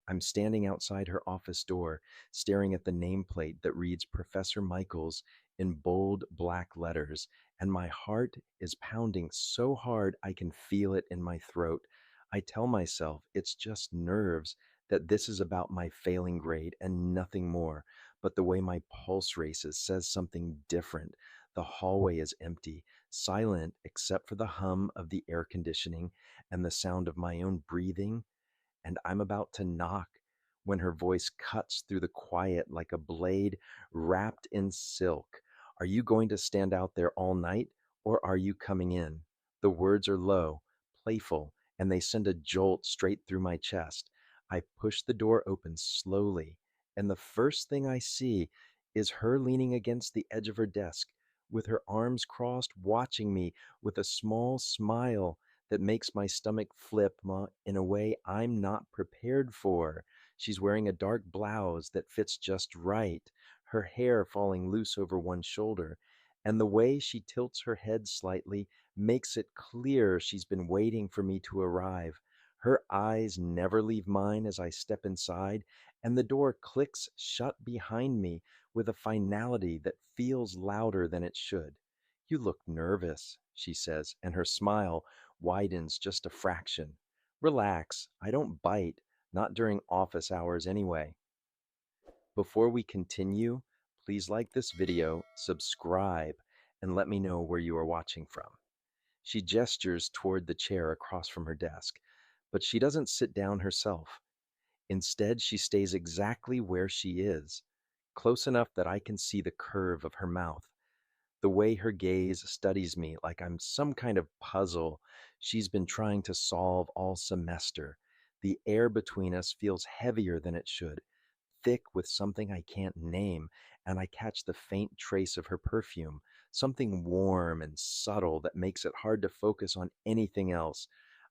I'm standing outside her office door, staring at the nameplate that reads Professor Michaels in bold black letters, and my heart is pounding so hard I can feel it in my throat. I tell myself it's just nerves, that this is about my failing grade and nothing more. But the way my pulse races says something different. The hallway is empty, silent except for the hum of the air conditioning and the sound of my own breathing, and I'm about to knock when her voice cuts through the quiet like a blade wrapped in silk. Are you going to stand out there all night, or are you coming in? The words are low, playful, and they send a jolt straight through my chest. I push the door open slowly, and the first thing I see is her leaning against the edge of her desk with her arms crossed, watching me with a small smile that makes my stomach flip in a way I'm not prepared for. She's wearing a dark blouse that fits just right, her hair falling loose over one shoulder, and the way she tilts her head slightly makes it clear she's been waiting for me to arrive. Her eyes never leave mine as I step inside, and the door clicks shut behind me with a finality that feels louder than it should. You look nervous, she says, and her smile widens just a fraction. Relax, I don't bite, not during office hours anyway. Before we continue, please like this video, subscribe, and let me know where you are watching from. She gestures toward the chair across from her desk, but she doesn't sit down herself. Instead, she stays exactly where she is, close enough that I can see the curve of her mouth, the way her gaze studies me like I'm some kind of puzzle she's been trying to solve all semester. The air between us feels heavier than it should, thick with something I can't name, and I catch the faint trace of her perfume, something warm and subtle that makes it hard to focus on anything else.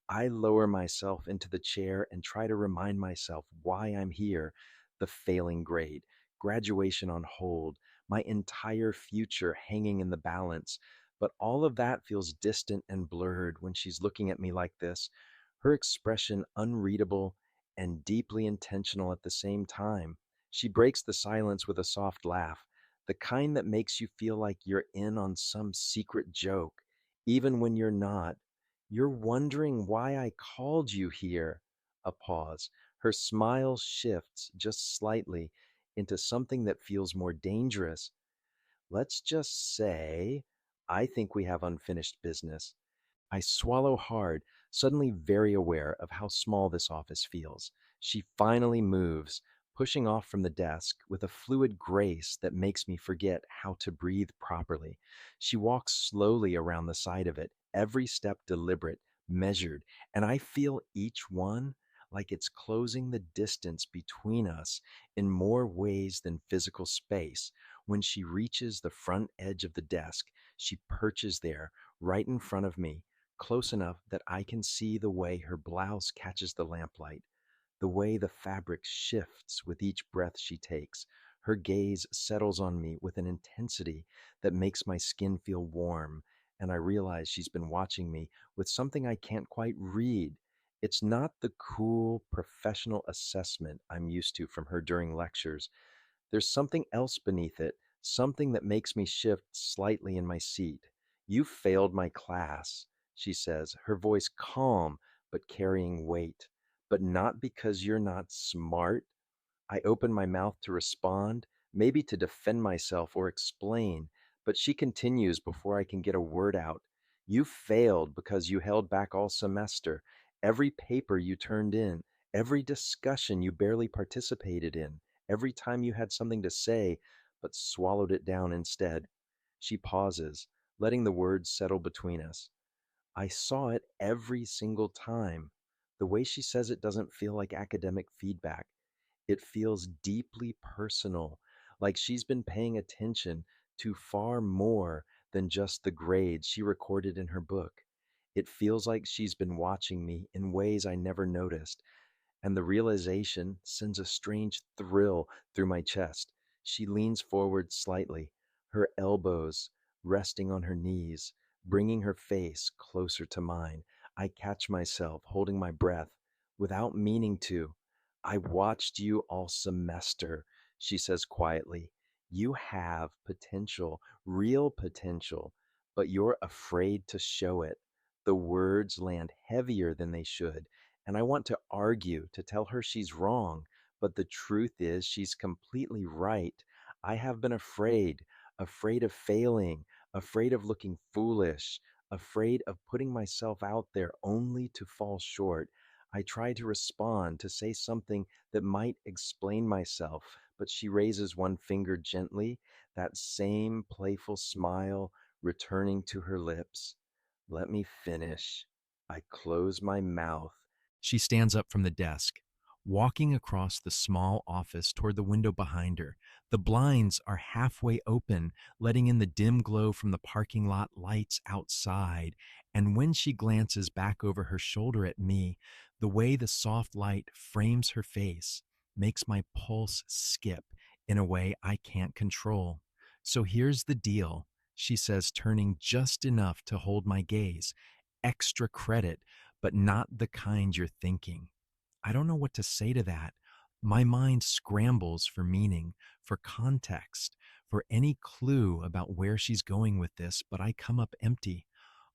I lower myself into the chair and try to remind myself why I'm here: the failing grade, graduation on hold, my entire future hanging in the balance. But all of that feels distant and blurred when she's looking at me like this, her expression unreadable and deeply intentional at the same time. She breaks the silence with a soft laugh, the kind that makes you feel like you're in on some secret joke, even when you're not. You're wondering why I called you here. A pause. Her smile shifts just slightly into something that feels more dangerous. Let's just say, I think we have unfinished business. I swallow hard, suddenly very aware of how small this office feels. She finally moves, pushing off from the desk with a fluid grace that makes me forget how to breathe properly. She walks slowly around the side of it, every step deliberate, measured, and I feel each one like it's closing the distance between us in more ways than physical space. When she reaches the front edge of the desk, she perches there, right in front of me, close enough that I can see the way her blouse catches the lamplight, the way the fabric shifts with each breath she takes. Her gaze settles on me with an intensity that makes my skin feel warm, and I realize she's been watching me with something I can't quite read. It's not the cool, professional assessment I'm used to from her during lectures. There's something else beneath it, something that makes me shift slightly in my seat. You failed my class, she says, her voice calm but carrying weight. But not because you're not smart. I open my mouth to respond, maybe to defend myself or explain, but she continues before I can get a word out. You failed because you held back all semester. Every paper you turned in, every discussion you barely participated in, every time you had something to say but swallowed it down instead. She pauses, letting the words settle between us. I saw it every single time. The way she says it doesn't feel like academic feedback. It feels deeply personal, like she's been paying attention to far more than just the grades she recorded in her book. It feels like she's been watching me in ways I never noticed, and the realization sends a strange thrill through my chest. She leans forward slightly, her elbows resting on her knees, bringing her face closer to mine. I catch myself holding my breath without meaning to. I watched you all semester, she says quietly. You have potential, real potential, but you're afraid to show it. The words land heavier than they should, and I want to argue to tell her she's wrong, but the truth is she's completely right. I have been afraid, afraid of failing, afraid of looking foolish, afraid of putting myself out there only to fall short. I try to respond, to say something that might explain myself, but she raises one finger gently, that same playful smile returning to her lips. Let me finish. I close my mouth. She stands up from the desk, walking across the small office toward the window behind her. The blinds are halfway open, letting in the dim glow from the parking lot lights outside. And when she glances back over her shoulder at me, the way the soft light frames her face makes my pulse skip in a way I can't control. So here's the deal, she says, turning just enough to hold my gaze. Extra credit, but not the kind you're thinking. I don't know what to say to that. My mind scrambles for meaning, for context, for any clue about where she's going with this, but I come up empty.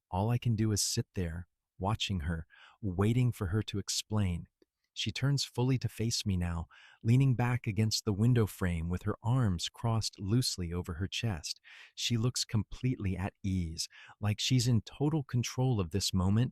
All I can do is sit there, watching her, waiting for her to explain. She turns fully to face me now, leaning back against the window frame with her arms crossed loosely over her chest. She looks completely at ease, like she's in total control of this moment,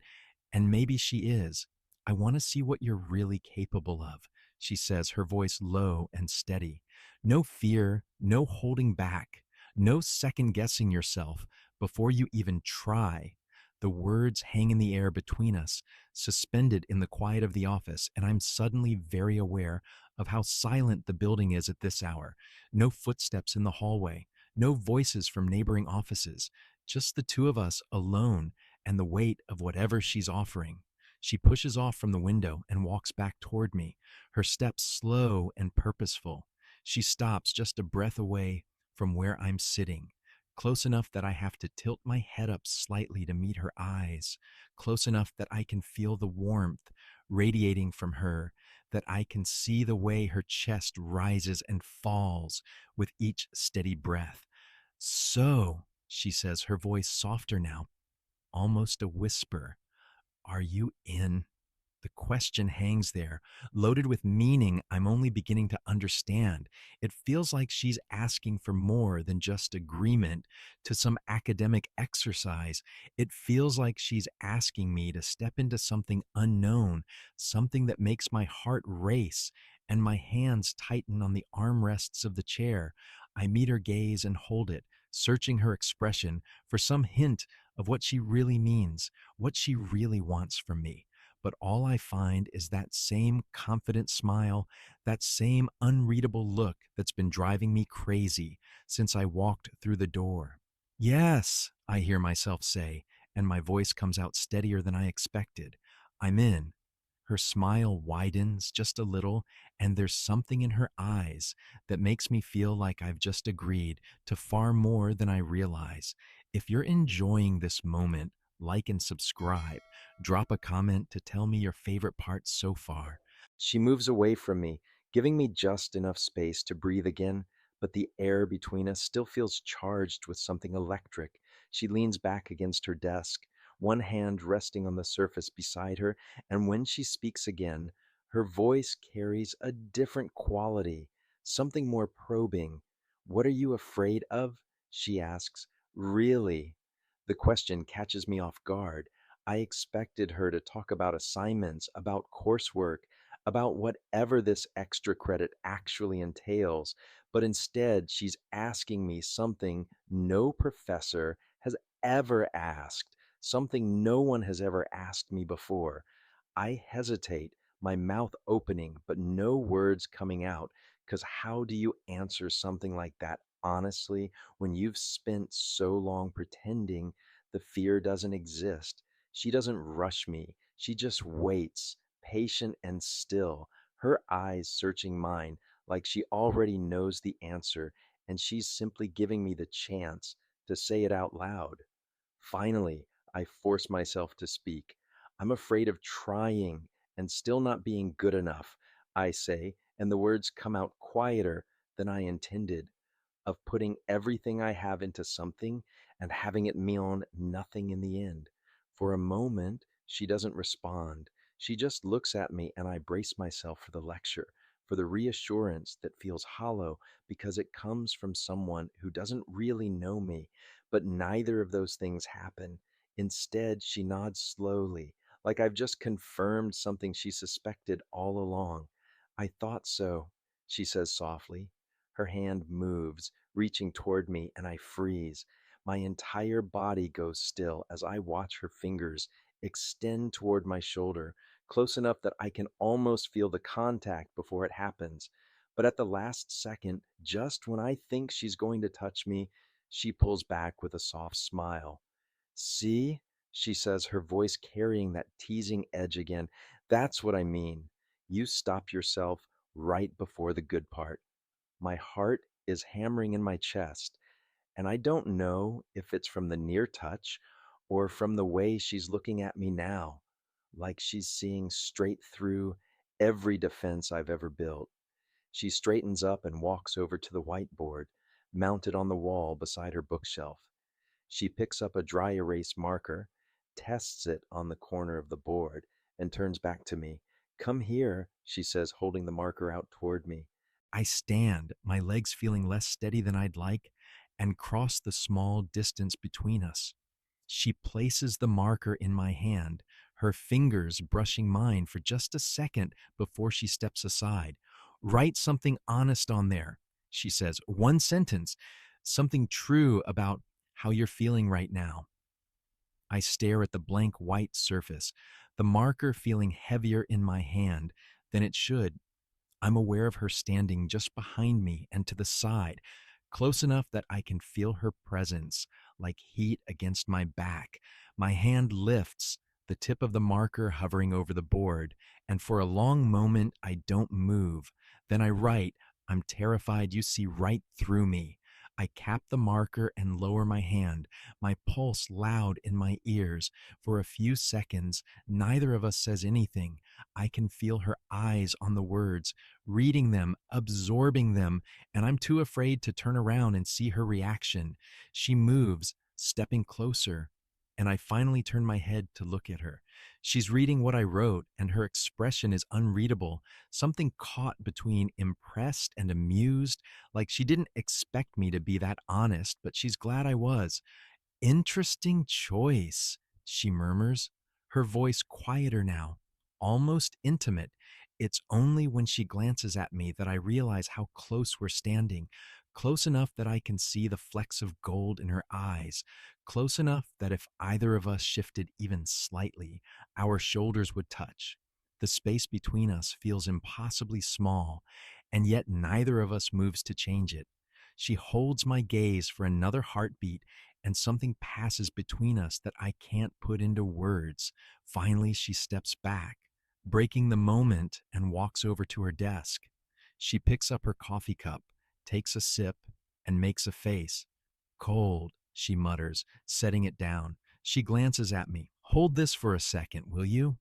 and maybe she is. I want to see what you're really capable of, she says, her voice low and steady. No fear, no holding back, no second guessing yourself before you even try. The words hang in the air between us, suspended in the quiet of the office, and I'm suddenly very aware of how silent the building is at this hour. No footsteps in the hallway, no voices from neighboring offices, just the two of us alone and the weight of whatever she's offering. She pushes off from the window and walks back toward me, her steps slow and purposeful. She stops just a breath away from where I'm sitting, close enough that I have to tilt my head up slightly to meet her eyes, close enough that I can feel the warmth radiating from her, that I can see the way her chest rises and falls with each steady breath. So, she says, her voice softer now, almost a whisper, are you in? The question hangs there, loaded with meaning I'm only beginning to understand. It feels like she's asking for more than just agreement to some academic exercise. It feels like she's asking me to step into something unknown, something that makes my heart race and my hands tighten on the armrests of the chair. I meet her gaze and hold it, searching her expression for some hint of what she really means, what she really wants from me, but all I find is that same confident smile, that same unreadable look that's been driving me crazy since I walked through the door. Yes, I hear myself say, and my voice comes out steadier than I expected. I'm in. Her smile widens just a little, and there's something in her eyes that makes me feel like I've just agreed to far more than I realize. If you're enjoying this moment, like and subscribe. Drop a comment to tell me your favorite part so far. She moves away from me, giving me just enough space to breathe again, but the air between us still feels charged with something electric. She leans back against her desk, one hand resting on the surface beside her, and when she speaks again, her voice carries a different quality, something more probing. What are you afraid of? She asks. Really? The question catches me off guard. I expected her to talk about assignments, about coursework, about whatever this extra credit actually entails, but instead she's asking me something no professor has ever asked, something no one has ever asked me before. I hesitate, my mouth opening, but no words coming out, because how do you answer something like that honestly when you've spent so long pretending the fear doesn't exist? She doesn't rush me, she just waits, patient and still, her eyes searching mine like she already knows the answer, and she's simply giving me the chance to say it out loud. Finally, I force myself to speak. I'm afraid of trying and still not being good enough. I say, and the words come out quieter than I intended, of putting everything I have into something and having it mean nothing in the end. For a moment, she doesn't respond. She just looks at me, and I brace myself for the lecture, for the reassurance that feels hollow because it comes from someone who doesn't really know me. But neither of those things happen. Instead, she nods slowly, like I've just confirmed something she suspected all along. I thought so, she says softly. Her hand moves, reaching toward me, and I freeze. My entire body goes still as I watch her fingers extend toward my shoulder, close enough that I can almost feel the contact before it happens. But at the last second, just when I think she's going to touch me, she pulls back with a soft smile. See, she says, her voice carrying that teasing edge again. That's what I mean. You stop yourself right before the good part. My heart is hammering in my chest, and I don't know if it's from the near touch or from the way she's looking at me now, like she's seeing straight through every defense I've ever built. She straightens up and walks over to the whiteboard, mounted on the wall beside her bookshelf. She picks up a dry erase marker, tests it on the corner of the board, and turns back to me. Come here, she says, holding the marker out toward me. I stand, my legs feeling less steady than I'd like, and cross the small distance between us. She places the marker in my hand, her fingers brushing mine for just a second before she steps aside. Write something honest on there, she says. One sentence, something true about how you're feeling right now. I stare at the blank white surface, the marker feeling heavier in my hand than it should. I'm aware of her standing just behind me and to the side, close enough that I can feel her presence, like heat against my back. My hand lifts, the tip of the marker hovering over the board, and for a long moment I don't move. Then I write, I'm terrified you see right through me. I cap the marker and lower my hand, my pulse loud in my ears. For a few seconds, neither of us says anything. I can feel her eyes on the words, reading them, absorbing them, and I'm too afraid to turn around and see her reaction. She moves, stepping closer, and I finally turn my head to look at her. She's reading what I wrote, and her expression is unreadable, something caught between impressed and amused, like she didn't expect me to be that honest, but she's glad I was. Interesting choice, she murmurs, her voice quieter now, almost intimate. It's only when she glances at me that I realize how close we're standing, close enough that I can see the flecks of gold in her eyes, close enough that if either of us shifted even slightly, our shoulders would touch. The space between us feels impossibly small, and yet neither of us moves to change it. She holds my gaze for another heartbeat, and something passes between us that I can't put into words. Finally, she steps back, breaking the moment, and walks over to her desk. She picks up her coffee cup, takes a sip, and makes a face. Cold, she mutters, setting it down. She glances at me. Hold this for a second, will you?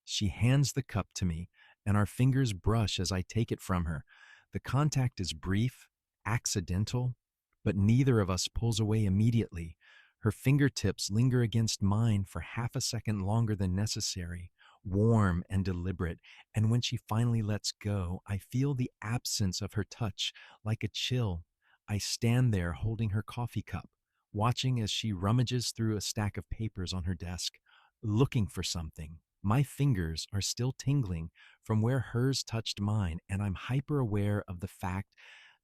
She hands the cup to me, and our fingers brush as I take it from her. The contact is brief, accidental, but neither of us pulls away immediately. Her fingertips linger against mine for half a second longer than necessary, warm and deliberate, and when she finally lets go, I feel the absence of her touch, like a chill. I stand there holding her coffee cup, watching as she rummages through a stack of papers on her desk, looking for something. My fingers are still tingling from where hers touched mine, and I'm hyper aware of the fact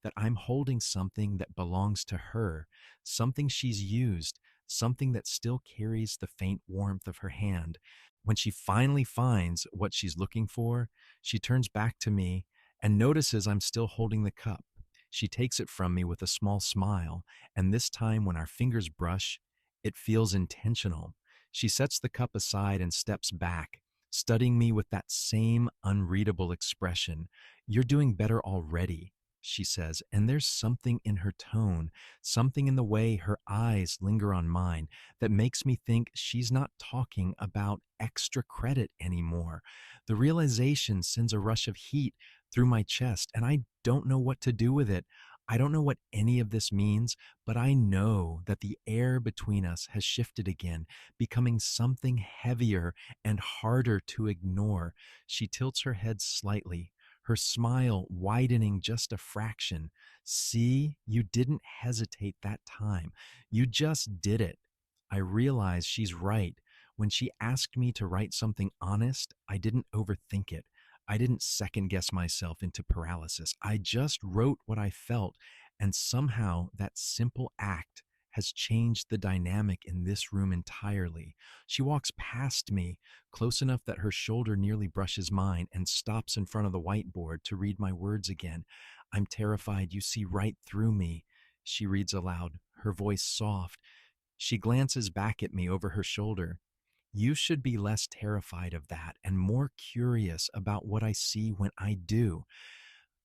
that I'm holding something that belongs to her, something she's used, something that still carries the faint warmth of her hand. When she finally finds what she's looking for, she turns back to me and notices I'm still holding the cup. She takes it from me with a small smile, and this time when our fingers brush, it feels intentional. She sets the cup aside and steps back, studying me with that same unreadable expression. You're doing better already. she says, and there's something in her tone, something in the way her eyes linger on mine that makes me think she's not talking about extra credit anymore. The realization sends a rush of heat through my chest, and I don't know what to do with it. I don't know what any of this means, but I know that the air between us has shifted again, becoming something heavier and harder to ignore. She tilts her head slightly, her smile widening just a fraction. See, you didn't hesitate that time. You just did it. I realize she's right. When she asked me to write something honest, I didn't overthink it. I didn't second guess myself into paralysis. I just wrote what I felt, and somehow that simple act has changed the dynamic in this room entirely. She walks past me, close enough that her shoulder nearly brushes mine, and stops in front of the whiteboard to read my words again. I'm terrified you see right through me, she reads aloud, her voice soft. She glances back at me over her shoulder. You should be less terrified of that and more curious about what I see when I do.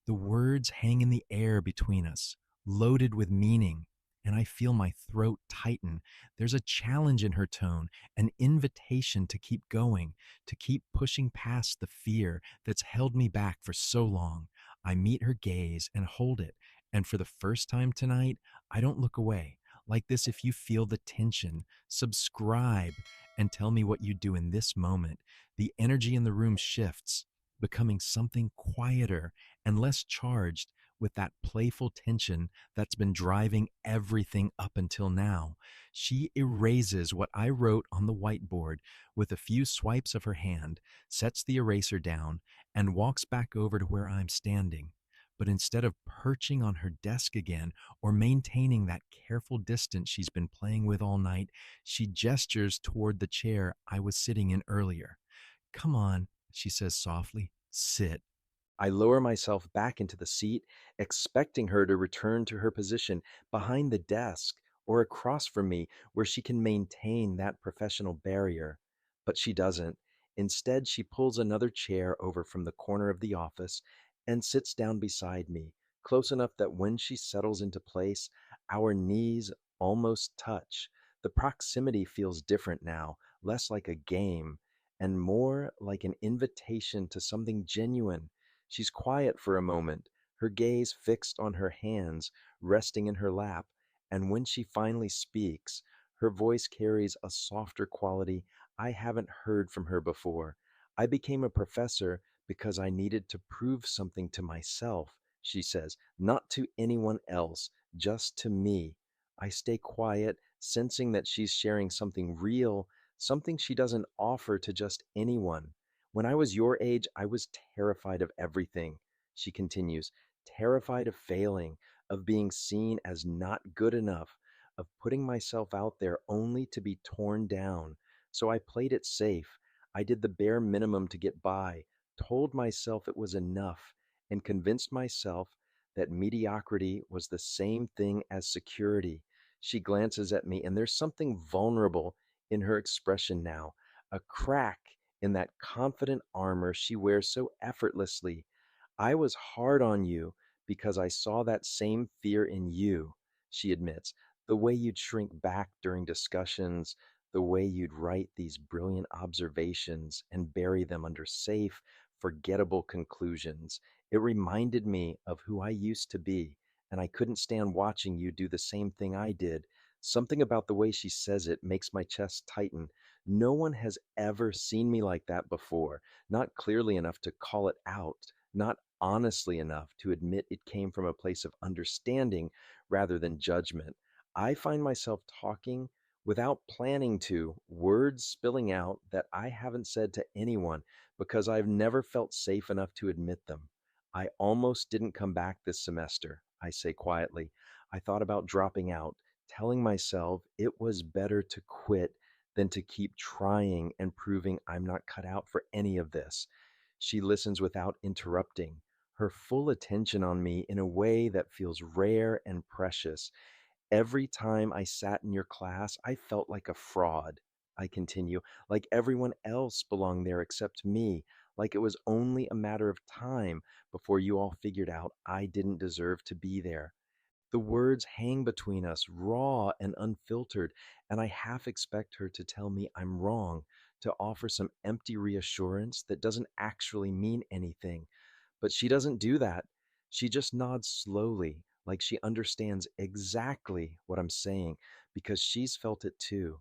The words hang in the air between us, loaded with meaning, and I feel my throat tighten. There's a challenge in her tone, an invitation to keep going, to keep pushing past the fear that's held me back for so long. I meet her gaze and hold it, and for the first time tonight, I don't look away. Like this, if you feel the tension, subscribe and tell me what you do in this moment. The energy in the room shifts, becoming something quieter and less charged with that playful tension that's been driving everything up until now. She erases what I wrote on the whiteboard with a few swipes of her hand, sets the eraser down, and walks back over to where I'm standing. But instead of perching on her desk again or maintaining that careful distance she's been playing with all night, she gestures toward the chair I was sitting in earlier. Come on, she says softly, sit. I lower myself back into the seat, expecting her to return to her position behind the desk or across from me where she can maintain that professional barrier. But she doesn't. Instead, she pulls another chair over from the corner of the office and sits down beside me, close enough that when she settles into place, our knees almost touch. The proximity feels different now, less like a game and more like an invitation to something genuine. She's quiet for a moment, her gaze fixed on her hands resting in her lap, and when she finally speaks, her voice carries a softer quality I haven't heard from her before. I became a professor because I needed to prove something to myself, she says, not to anyone else, just to me. I stay quiet, sensing that she's sharing something real, something she doesn't offer to just anyone. When I was your age, I was terrified of everything, she continues, terrified of failing, of being seen as not good enough, of putting myself out there only to be torn down. So I played it safe. I did the bare minimum to get by, told myself it was enough, and convinced myself that mediocrity was the same thing as security. She glances at me, and there's something vulnerable in her expression now, a crack in that confident armor she wears so effortlessly. I was hard on you because I saw that same fear in you, she admits. The way you'd shrink back during discussions, the way you'd write these brilliant observations and bury them under safe, forgettable conclusions. It reminded me of who I used to be, and I couldn't stand watching you do the same thing I did. Something about the way she says it makes my chest tighten. No one has ever seen me like that before, not clearly enough to call it out, not honestly enough to admit it came from a place of understanding rather than judgment. I find myself talking without planning to, words spilling out that I haven't said to anyone because I've never felt safe enough to admit them. I almost didn't come back this semester, I say quietly. I thought about dropping out, telling myself it was better to quit than to keep trying and proving I'm not cut out for any of this. She listens without interrupting, her full attention on me in a way that feels rare and precious. Every time I sat in your class, I felt like a fraud. I continue, like everyone else belonged there except me, like it was only a matter of time before you all figured out I didn't deserve to be there. The words hang between us, raw and unfiltered, and I half expect her to tell me I'm wrong, to offer some empty reassurance that doesn't actually mean anything. But she doesn't do that. She just nods slowly, like she understands exactly what I'm saying, because she's felt it too.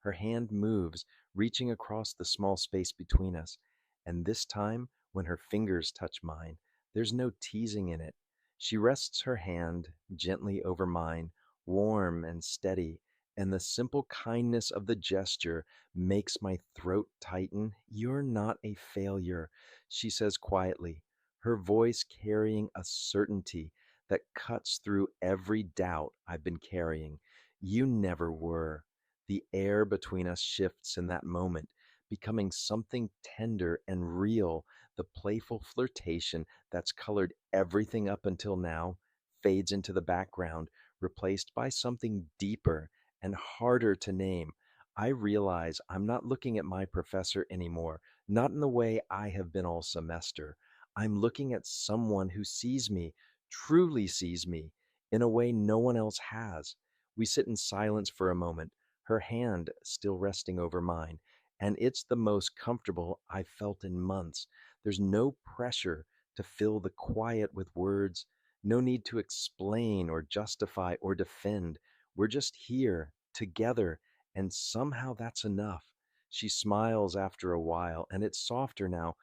Her hand moves, reaching across the small space between us. And this time, when her fingers touch mine, there's no teasing in it. She rests her hand gently over mine, warm and steady, and the simple kindness of the gesture makes my throat tighten. "You're not a failure," she says quietly, her voice carrying a certainty that cuts through every doubt I've been carrying. "You never were." The air between us shifts in that moment, becoming something tender and real. The playful flirtation that's colored everything up until now fades into the background, replaced by something deeper and harder to name. I realize I'm not looking at my professor anymore, not in the way I have been all semester. I'm looking at someone who sees me, truly sees me, in a way no one else has. We sit in silence for a moment, her hand still resting over mine, and it's the most comfortable I've felt in months. There's no pressure to fill the quiet with words, no need to explain or justify or defend. We're just here, together, and somehow that's enough. She smiles after a while, and it's softer now,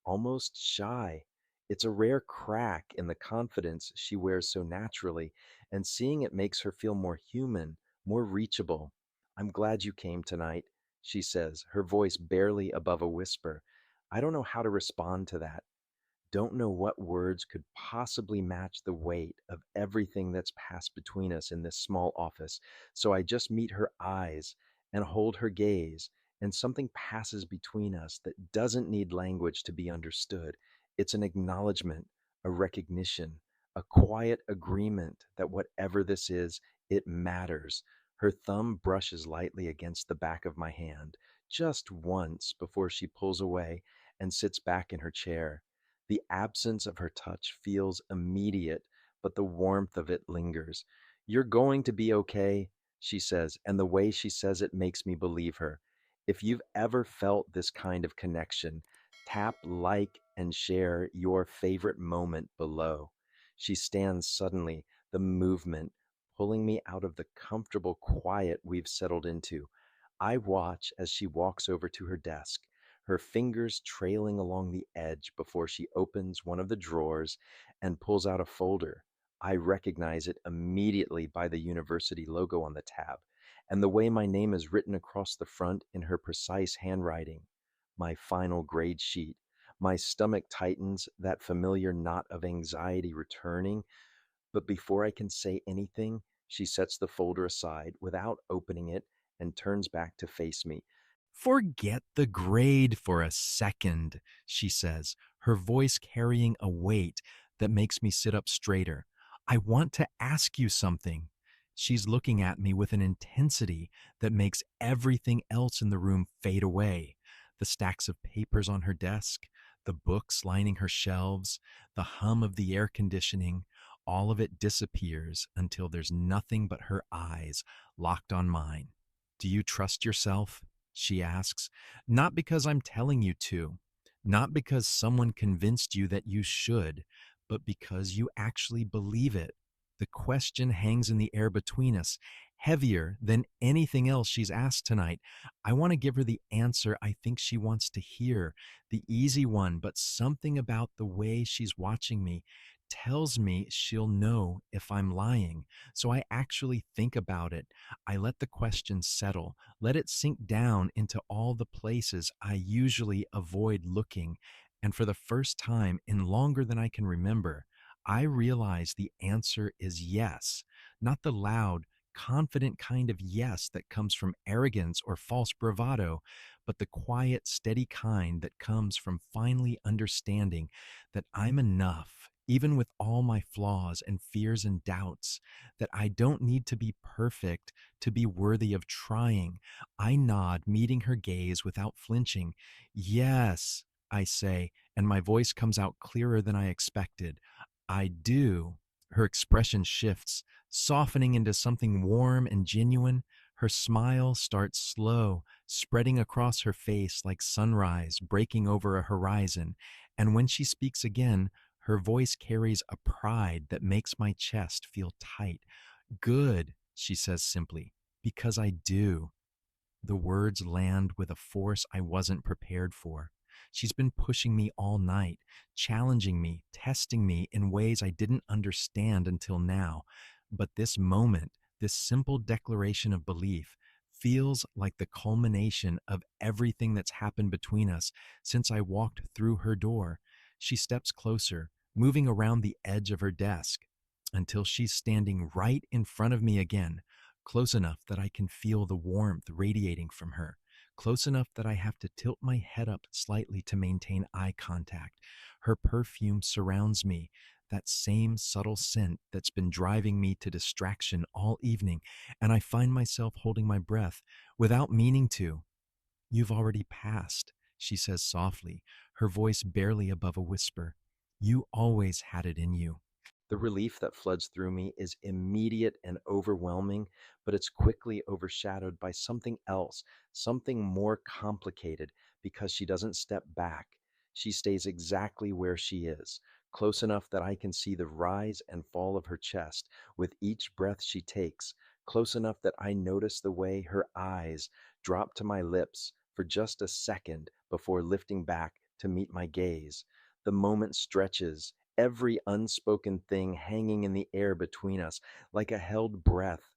almost shy. It's a rare crack in the confidence she wears so naturally, and seeing it makes her feel more human, more reachable. "I'm glad you came tonight," she says, her voice barely above a whisper. I don't know how to respond to that. Don't know what words could possibly match the weight of everything that's passed between us in this small office. So I just meet her eyes and hold her gaze, and something passes between us that doesn't need language to be understood. It's an acknowledgement, a recognition, a quiet agreement that whatever this is, it matters. Her thumb brushes lightly against the back of my hand, just once before she pulls away and sits back in her chair. The absence of her touch feels immediate, but the warmth of it lingers. "You're going to be okay," she says, and the way she says it makes me believe her. If you've ever felt this kind of connection, tap like and share your favorite moment below. She stands suddenly, the movement pulling me out of the comfortable quiet we've settled into. I watch as she walks over to her desk, her fingers trailing along the edge before she opens one of the drawers and pulls out a folder. I recognize it immediately by the university logo on the tab and the way my name is written across the front in her precise handwriting. My final grade sheet. My stomach tightens, that familiar knot of anxiety returning, but before I can say anything, she sets the folder aside without opening it and turns back to face me. Forget the grade for a second, she says, her voice carrying a weight that makes me sit up straighter. I want to ask you something. She's looking at me with an intensity that makes everything else in the room fade away. The stacks of papers on her desk, the books lining her shelves, the hum of the air conditioning, all of it disappears until there's nothing but her eyes locked on mine. Do you trust yourself? She asks, not because I'm telling you to, not because someone convinced you that you should, but because you actually believe it. The question hangs in the air between us, heavier than anything else she's asked tonight. I want to give her the answer I think she wants to hear, the easy one, but something about the way she's watching me tells me she'll know if I'm lying. So I actually think about it. I let the question settle, let it sink down into all the places I usually avoid looking. And for the first time in longer than I can remember, I realize the answer is yes, not the loud, confident kind of yes that comes from arrogance or false bravado, but the quiet, steady kind that comes from finally understanding that I'm enough, even with all my flaws and fears and doubts, that I don't need to be perfect to be worthy of trying. I nod, meeting her gaze without flinching. Yes, I say, and my voice comes out clearer than I expected. I do. Her expression shifts, softening into something warm and genuine. Her smile starts slow, spreading across her face like sunrise breaking over a horizon. And when she speaks again, her voice carries a pride that makes my chest feel tight. Good, she says simply, because I do. The words land with a force I wasn't prepared for. She's been pushing me all night, challenging me, testing me in ways I didn't understand until now. But this moment, this simple declaration of belief, feels like the culmination of everything that's happened between us since I walked through her door. She steps closer, moving around the edge of her desk until she's standing right in front of me again, close enough that I can feel the warmth radiating from her, close enough that I have to tilt my head up slightly to maintain eye contact. Her perfume surrounds me, that same subtle scent that's been driving me to distraction all evening, and I find myself holding my breath without meaning to. You've already passed, she says softly, her voice barely above a whisper. You always had it in you. The relief that floods through me is immediate and overwhelming, but it's quickly overshadowed by something else, something more complicated, because she doesn't step back. She stays exactly where she is, close enough that I can see the rise and fall of her chest with each breath she takes, close enough that I notice the way her eyes drop to my lips for just a second before lifting back to meet my gaze. The moment stretches, every unspoken thing hanging in the air between us like a held breath.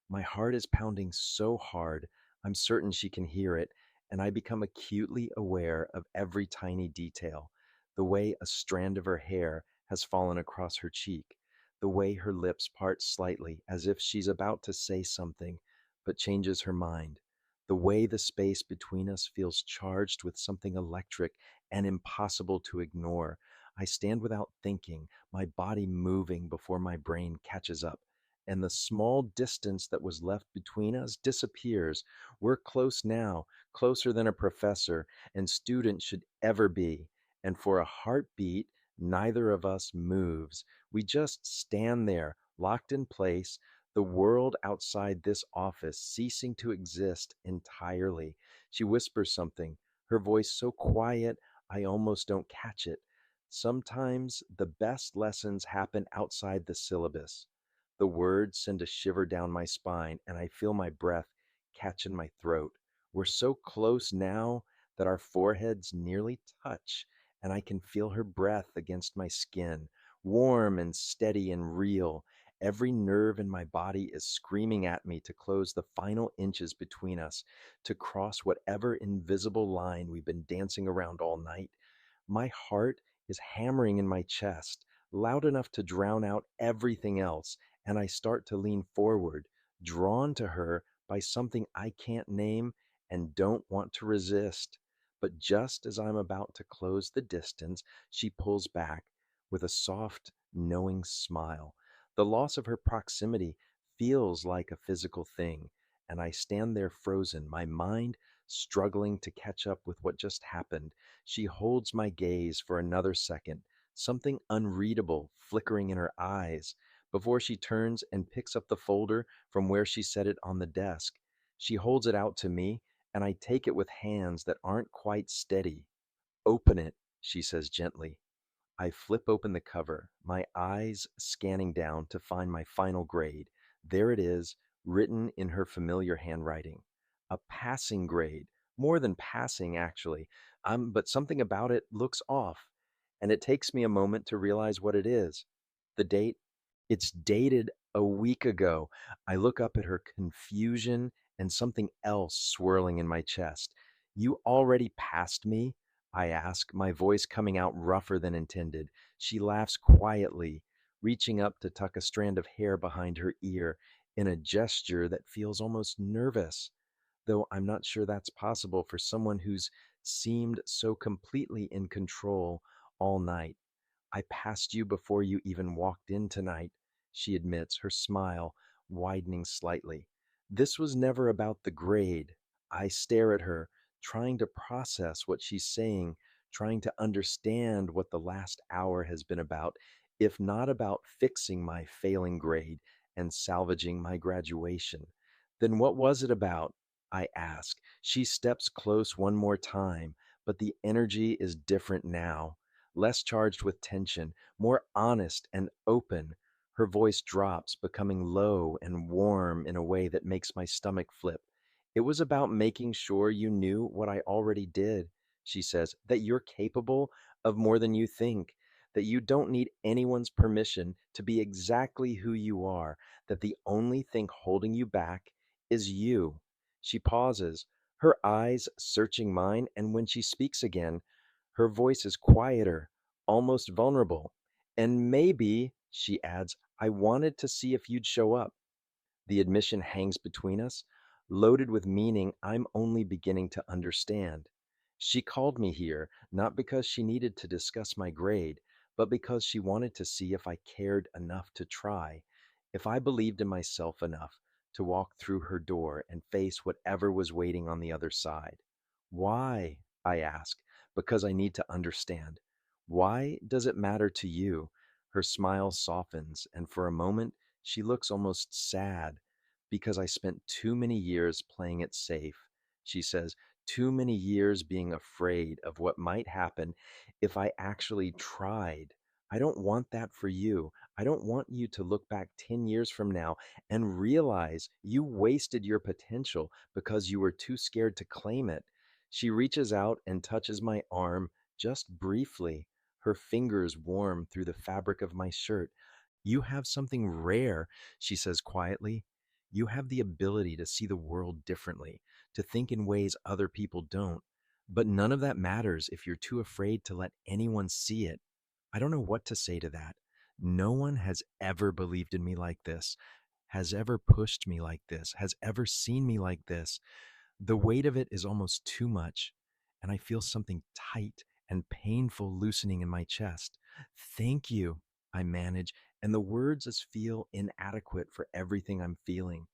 My heart is pounding so hard, I'm certain she can hear it, and I become acutely aware of every tiny detail. The way a strand of her hair has fallen across her cheek, the way her lips part slightly as if she's about to say something, but changes her mind. The way the space between us feels charged with something electric and impossible to ignore. I stand without thinking, my body moving before my brain catches up, and the small distance that was left between us disappears. We're close now, closer than a professor and student should ever be. And for a heartbeat, neither of us moves. We just stand there, locked in place, the world outside this office ceasing to exist entirely. She whispers something, her voice so quiet I almost don't catch it. Sometimes the best lessons happen outside the syllabus. The words send a shiver down my spine, and I feel my breath catch in my throat. We're so close now that our foreheads nearly touch, and I can feel her breath against my skin, warm and steady and real. Every nerve in my body is screaming at me to close the final inches between us, to cross whatever invisible line we've been dancing around all night. My heart is hammering in my chest, loud enough to drown out everything else, and I start to lean forward, drawn to her by something I can't name and don't want to resist. But just as I'm about to close the distance, she pulls back with a soft, knowing smile. The loss of her proximity feels like a physical thing, and I stand there frozen, my mind struggling to catch up with what just happened. She holds my gaze for another second, something unreadable flickering in her eyes, before she turns and picks up the folder from where she set it on the desk. She holds it out to me, and I take it with hands that aren't quite steady. Open it, she says gently. I flip open the cover, my eyes scanning down to find my final grade. There it is, written in her familiar handwriting. A passing grade, more than passing, actually. But something about it looks off, and it takes me a moment to realize what it is. The date, it's dated a week ago. I look up at her confusion and something else swirling in my chest. You already passed me? I ask, my voice coming out rougher than intended. She laughs quietly, reaching up to tuck a strand of hair behind her ear in a gesture that feels almost nervous, though I'm not sure that's possible for someone who's seemed so completely in control all night. I passed you before you even walked in tonight, she admits, her smile widening slightly. This was never about the grade. I stare at her, trying to process what she's saying, trying to understand what the last hour has been about, if not about fixing my failing grade and salvaging my graduation. Then what was it about? I ask. She steps close one more time, but the energy is different now, less charged with tension, more honest and open. Her voice drops, becoming low and warm in a way that makes my stomach flip. It was about making sure you knew what I already did, she says, that you're capable of more than you think, that you don't need anyone's permission to be exactly who you are, that the only thing holding you back is you. She pauses, her eyes searching mine, and when she speaks again, her voice is quieter, almost vulnerable. And maybe, she adds, I wanted to see if you'd show up. The admission hangs between us, loaded with meaning I'm only beginning to understand. She called me here not because she needed to discuss my grade, but because she wanted to see if I cared enough to try, if I believed in myself enough to walk through her door and face whatever was waiting on the other side. Why? I ask, because I need to understand. Why does it matter to you? Her smile softens, and for a moment she looks almost sad because I spent too many years playing it safe. She says, too many years being afraid of what might happen if I actually tried. I don't want that for you. I don't want you to look back 10 years from now and realize you wasted your potential because you were too scared to claim it. She reaches out and touches my arm just briefly, her fingers warm through the fabric of my shirt. You have something rare, she says quietly. You have the ability to see the world differently, to think in ways other people don't. But none of that matters if you're too afraid to let anyone see it. I don't know what to say to that. No one has ever believed in me like this, has ever pushed me like this, has ever seen me like this. The weight of it is almost too much, and I feel something tight and painful loosening in my chest. Thank you, I manage, and the words just feel inadequate for everything I'm feeling.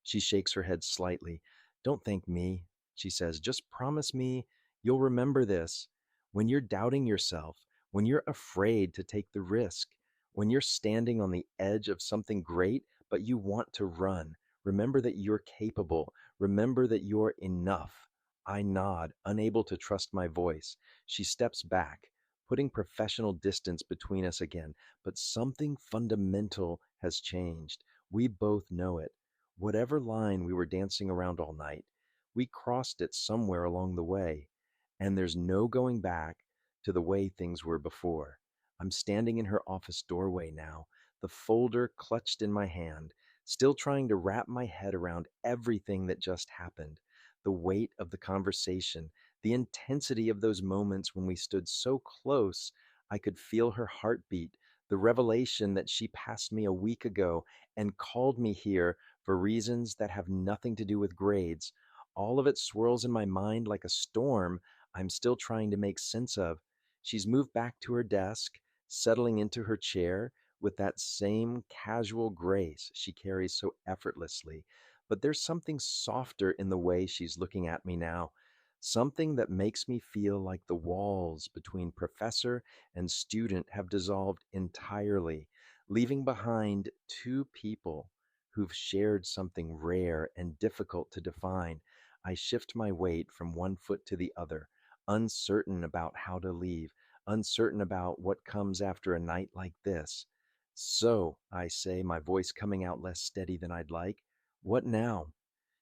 She shakes her head slightly. Don't thank me, she says. Just promise me you'll remember this. When you're doubting yourself, when you're afraid to take the risk, when you're standing on the edge of something great, but you want to run, remember that you're capable. Remember that you're enough. I nod, unable to trust my voice. She steps back, putting professional distance between us again, but something fundamental has changed. We both know it. Whatever line we were dancing around all night, we crossed it somewhere along the way, and there's no going back to the way things were before. I'm standing in her office doorway now, the folder clutched in my hand, still trying to wrap my head around everything that just happened, the weight of the conversation, the intensity of those moments when we stood so close I could feel her heartbeat, the revelation that she passed me a week ago and called me here for reasons that have nothing to do with grades. All of it swirls in my mind like a storm I'm still trying to make sense of. She's moved back to her desk, settling into her chair with that same casual grace she carries so effortlessly. But there's something softer in the way she's looking at me now, something that makes me feel like the walls between professor and student have dissolved entirely, leaving behind two people who've shared something rare and difficult to define. I shift my weight from one foot to the other, uncertain about how to leave, uncertain about what comes after a night like this. So, I say, my voice coming out less steady than I'd like, what now?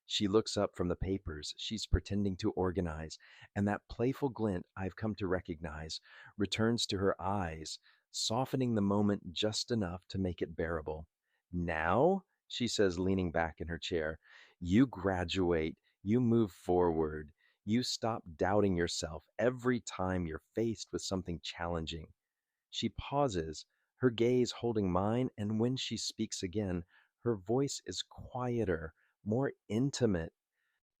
She looks up from the papers she's pretending to organize, and that playful glint I've come to recognize returns to her eyes, softening the moment just enough to make it bearable. Now, she says, leaning back in her chair, you graduate, you move forward, you stop doubting yourself every time you're faced with something challenging. She pauses, her gaze holding mine, and when she speaks again, her voice is quieter, more intimate.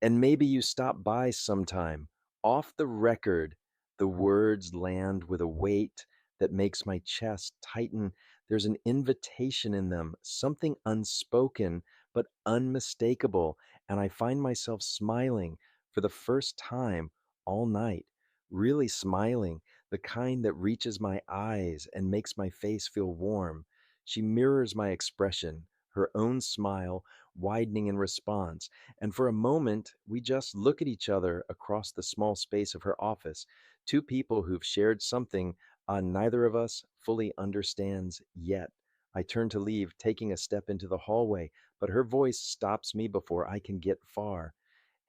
And maybe you stop by sometime. Off the record, the words land with a weight that makes my chest tighten. There's an invitation in them, something unspoken but unmistakable, and I find myself smiling for the first time all night. really smiling, the kind that reaches my eyes and makes my face feel warm. She mirrors my expression, her own smile widening in response, and for a moment, we just look at each other across the small space of her office, two people who've shared something neither of us fully understands yet. I turn to leave, taking a step into the hallway, but her voice stops me before I can get far.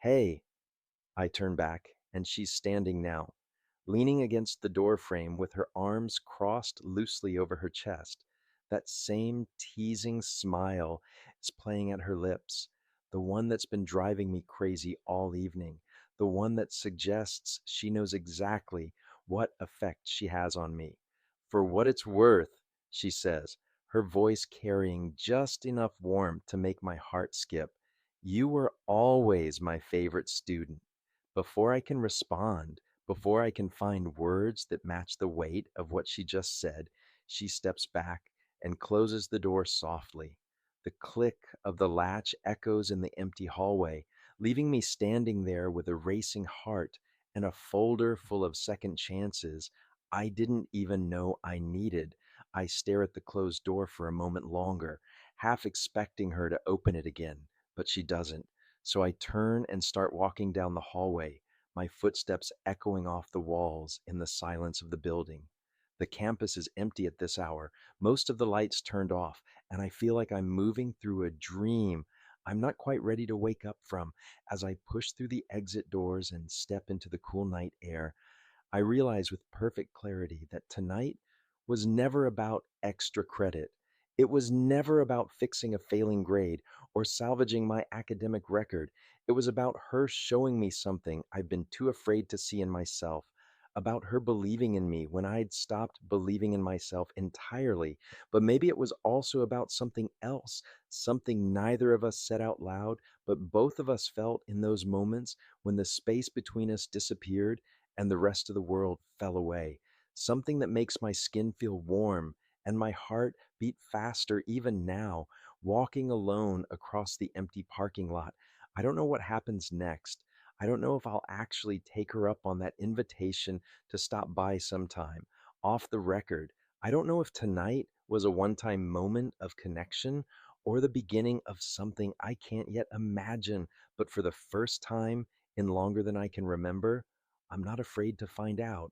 Hey, I turn back, and she's standing now, leaning against the door frame with her arms crossed loosely over her chest. That same teasing smile is playing at her lips, the one that's been driving me crazy all evening, the one that suggests she knows exactly what effect she has on me. For what it's worth, she says, her voice carrying just enough warmth to make my heart skip. You were always my favorite student. Before I can respond, before I can find words that match the weight of what she just said, she steps back and closes the door softly. The click of the latch echoes in the empty hallway, leaving me standing there with a racing heart and a folder full of second chances I didn't even know I needed. I stare at the closed door for a moment longer, half expecting her to open it again, but she doesn't. So I turn and start walking down the hallway, my footsteps echoing off the walls in the silence of the building. The campus is empty at this hour, most of the lights turned off, and I feel like I'm moving through a dream I'm not quite ready to wake up from. As I push through the exit doors and step into the cool night air, I realize with perfect clarity that tonight was never about extra credit. It was never about fixing a failing grade or salvaging my academic record. It was about her showing me something I've been too afraid to see in myself, about her believing in me when I'd stopped believing in myself entirely. But maybe it was also about something else, something neither of us said out loud, but both of us felt in those moments when the space between us disappeared and the rest of the world fell away. Something that makes my skin feel warm and my heart beat faster even now, walking alone across the empty parking lot. I don't know what happens next. I don't know if I'll actually take her up on that invitation to stop by sometime. Off the record, I don't know if tonight was a one time moment of connection or the beginning of something I can't yet imagine, but for the first time in longer than I can remember, I'm not afraid to find out.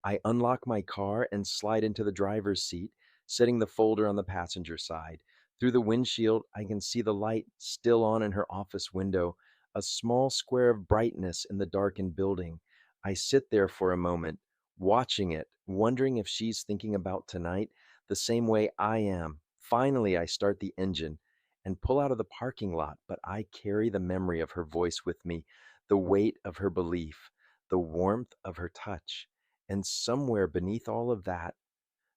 I unlock my car and slide into the driver's seat, setting the folder on the passenger side. Through the windshield, I can see the light still on in her office window, a small square of brightness in the darkened building. I sit there for a moment, watching it, wondering if she's thinking about tonight the same way I am. Finally, I start the engine and pull out of the parking lot, but I carry the memory of her voice with me, the weight of her belief, the warmth of her touch. And somewhere beneath all of that,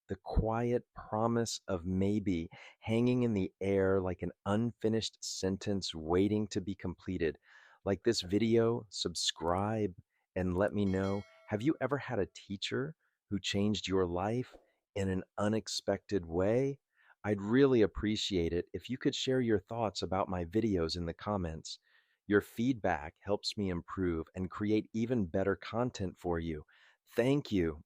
the quiet promise of maybe hanging in the air like an unfinished sentence waiting to be completed. Like this video, subscribe and let me know. Have you ever had a teacher who changed your life in an unexpected way? I'd really appreciate it if you could share your thoughts about my videos in the comments. Your feedback helps me improve and create even better content for you. Thank you.